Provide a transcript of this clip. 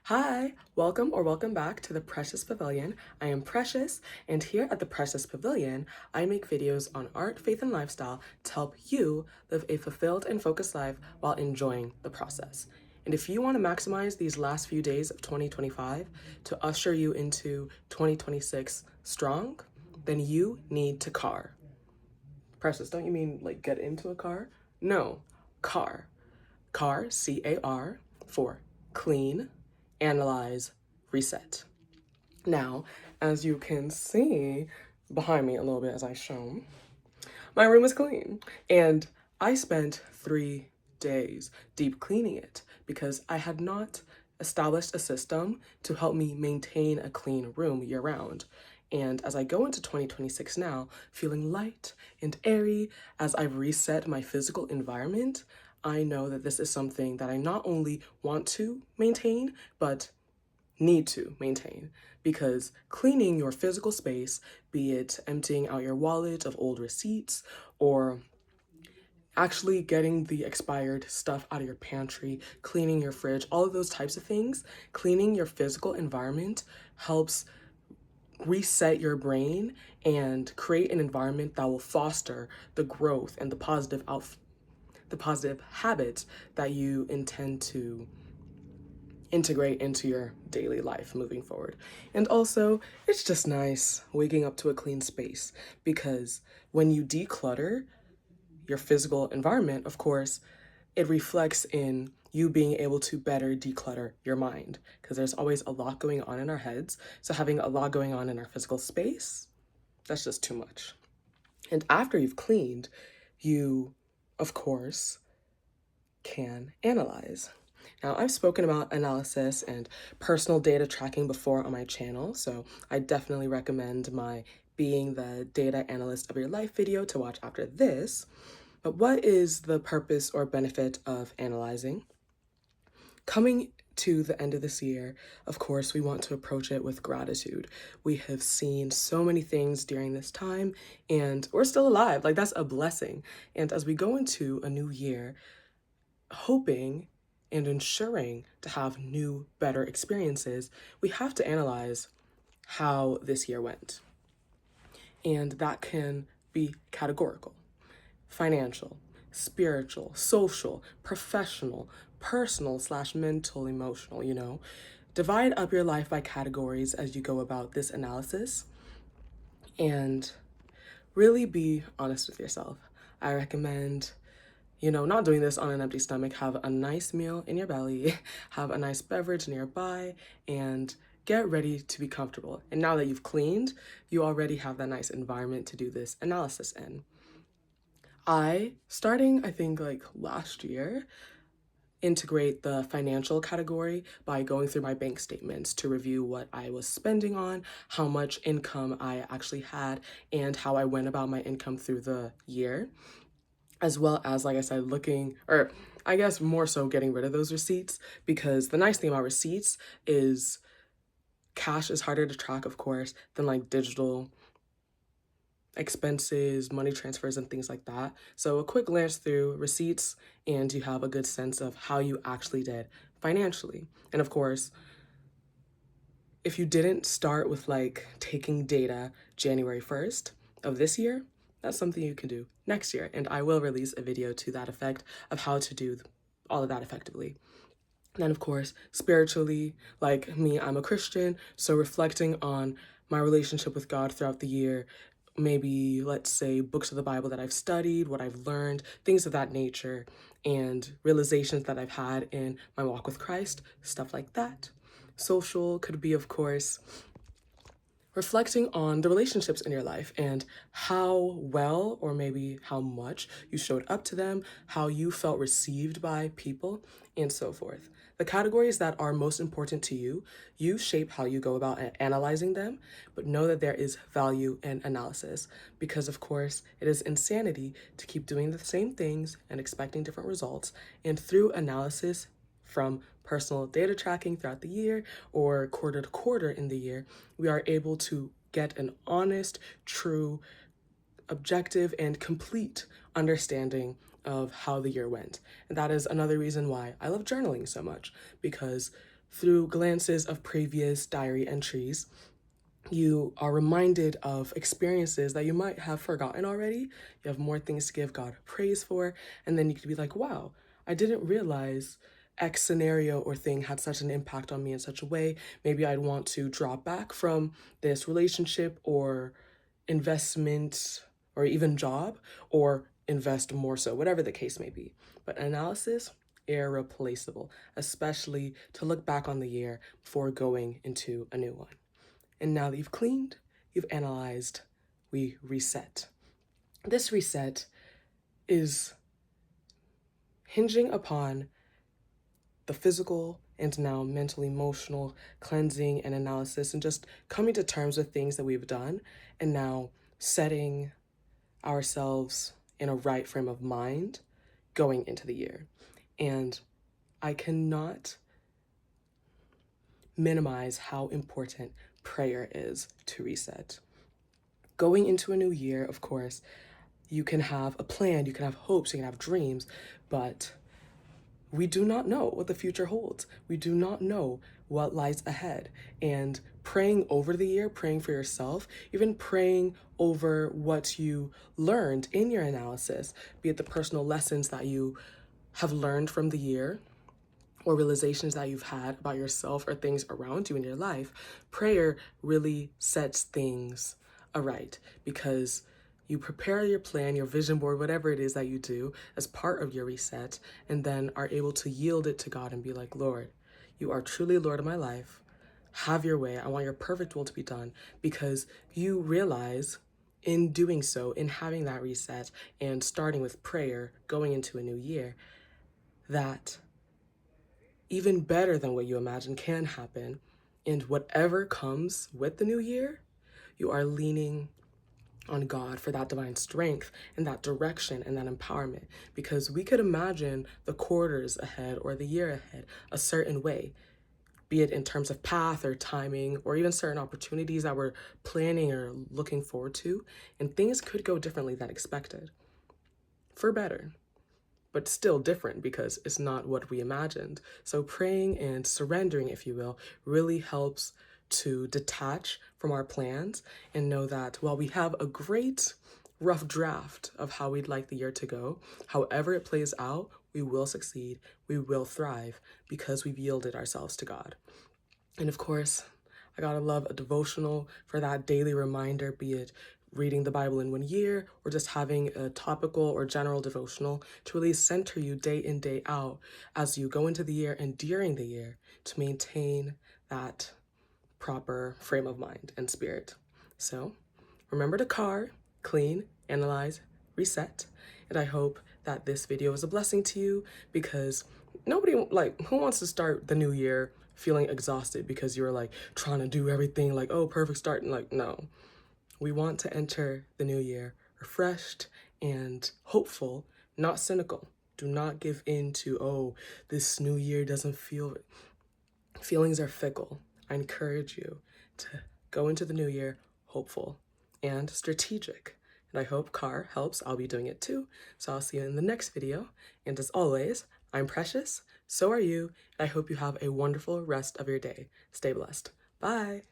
Hi, welcome or welcome back to the Precious Pavilion. I am Precious, and here at the Precious Pavilion, I make videos on art, faith, and lifestyle to help you live a fulfilled and focused life while enjoying the process. And if you want to maximize these last few days of 2025 to usher you into 2026 strong, then you need to car. Precious, don't you mean like get into a car? No, car. CAR, C-A-R, for clean, analyze, reset. Now, as you can see behind me a little bit as I show, my room is clean. And I spent 3 days deep cleaning it because I had not established a system to help me maintain a clean room year round. And as I go into 2026 now, feeling light and airy as I've reset my physical environment, I know that this is something that I not only want to maintain, but need to maintain, because cleaning your physical space, be it emptying out your wallet of old receipts or actually getting the expired stuff out of your pantry, cleaning your fridge, all of those types of things, cleaning your physical environment helps reset your brain and create an environment that will foster the growth and the positive habits that you intend to integrate into your daily life moving forward. And also, it's just nice waking up to a clean space because when you declutter your physical environment, of course, it reflects in you being able to better declutter your mind because there's always a lot going on in our heads. So having a lot going on in our physical space, that's just too much. And after you've cleaned, you, of course, can analyze. Now, I've spoken about analysis and personal data tracking before on my channel, so I definitely recommend my Being the Data Analyst of Your Life video to watch after this. But what is the purpose or benefit of analyzing? Coming to the end of this year, of course, we want to approach it with gratitude. We have seen so many things during this time, and we're still alive. Like, that's a blessing. And as we go into a new year, hoping and ensuring to have new, better experiences, we have to analyze how this year went. And that can be categorical, financial, spiritual, social, professional, personal / mental, emotional, Divide up your life by categories as you go about this analysis and really be honest with yourself. I recommend not doing this on an empty stomach. Have a nice meal in your belly, have a nice beverage nearby, and get ready to be comfortable. And now that you've cleaned, you already have that nice environment to do this analysis in. Starting, I think, like last year, integrate the financial category by going through my bank statements to review what I was spending on, how much income I actually had, and how I went about my income through the year, as well as, like I said, looking, or I guess more so getting rid of those receipts, because the nice thing about receipts is cash is harder to track, of course, than like digital expenses, money transfers, and things like that. So a quick glance through receipts and you have a good sense of how you actually did financially. And of course, if you didn't start with like taking data January 1st of this year, that's something you can do next year. And I will release a video to that effect of how to do all of that effectively. And then, of course, spiritually, like me, I'm a Christian, so reflecting on my relationship with God throughout the year, maybe, let's say, books of the Bible that I've studied, what I've learned, things of that nature, and realizations that I've had in my walk with Christ, stuff like that. Social could be, of course, reflecting on the relationships in your life and how well or maybe how much you showed up to them, how you felt received by people, and so forth. The categories that are most important to you, you shape how you go about analyzing them, but know that there is value in analysis because, of course, it is insanity to keep doing the same things and expecting different results. And through analysis, from personal data tracking throughout the year or quarter to quarter in the year, we are able to get an honest, true, objective, and complete understanding of how the year went. And that is another reason why I love journaling so much, because through glances of previous diary entries, you are reminded of experiences that you might have forgotten already. You have more things to give God praise for. And then you could be like, wow, I didn't realize X scenario or thing had such an impact on me in such a way. Maybe I'd want to drop back from this relationship or investment or even job, or invest more so, whatever the case may be. But analysis, irreplaceable, especially to look back on the year before going into a new one. And now that you've cleaned, you've analyzed, we reset. This reset is hinging upon the physical and now mental, emotional cleansing and analysis, and just coming to terms with things that we've done, and now setting ourselves in a right frame of mind going into the year. And I cannot minimize how important prayer is to reset. Going into a new year, of course, you can have a plan, you can have hopes, you can have dreams, but we do not know what the future holds. We do not know what lies ahead. And praying over the year, praying for yourself, even praying over what you learned in your analysis, be it the personal lessons that you have learned from the year, or realizations that you've had about yourself or things around you in your life, prayer really sets things aright, because you prepare your plan, your vision board, whatever it is that you do as part of your reset, and then are able to yield it to God and be like, Lord, you are truly Lord of my life. Have your way. I want your perfect will to be done, because you realize in doing so, in having that reset and starting with prayer, going into a new year, that even better than what you imagine can happen. And whatever comes with the new year, you are leaning on God for that divine strength and that direction and that empowerment. Because we could imagine the quarters ahead or the year ahead a certain way, be it in terms of path or timing or even certain opportunities that we're planning or looking forward to. And things could go differently than expected, for better, but still different because it's not what we imagined. So praying and surrendering, if you will, really helps to detach from our plans and know that while we have a great rough draft of how we'd like the year to go, however it plays out, we will succeed, we will thrive, because we've yielded ourselves to God. And of course, I gotta love a devotional for that daily reminder, be it reading the Bible in one year or just having a topical or general devotional to really center you day in, day out as you go into the year and during the year to maintain that proper frame of mind and spirit. So remember to carve, clean, analyze, reset. And I hope that this video was a blessing to you, because nobody, like, who wants to start the new year feeling exhausted because you're like trying to do everything like, oh, perfect start, and like, no. We want to enter the new year refreshed and hopeful, not cynical. Do not give in to, oh, this new year doesn't feel, feelings are fickle. I encourage you to go into the new year hopeful and strategic. And I hope CAR helps. I'll be doing it too. So I'll see you in the next video. And as always, I'm Precious, so are you, and I hope you have a wonderful rest of your day. Stay blessed. Bye.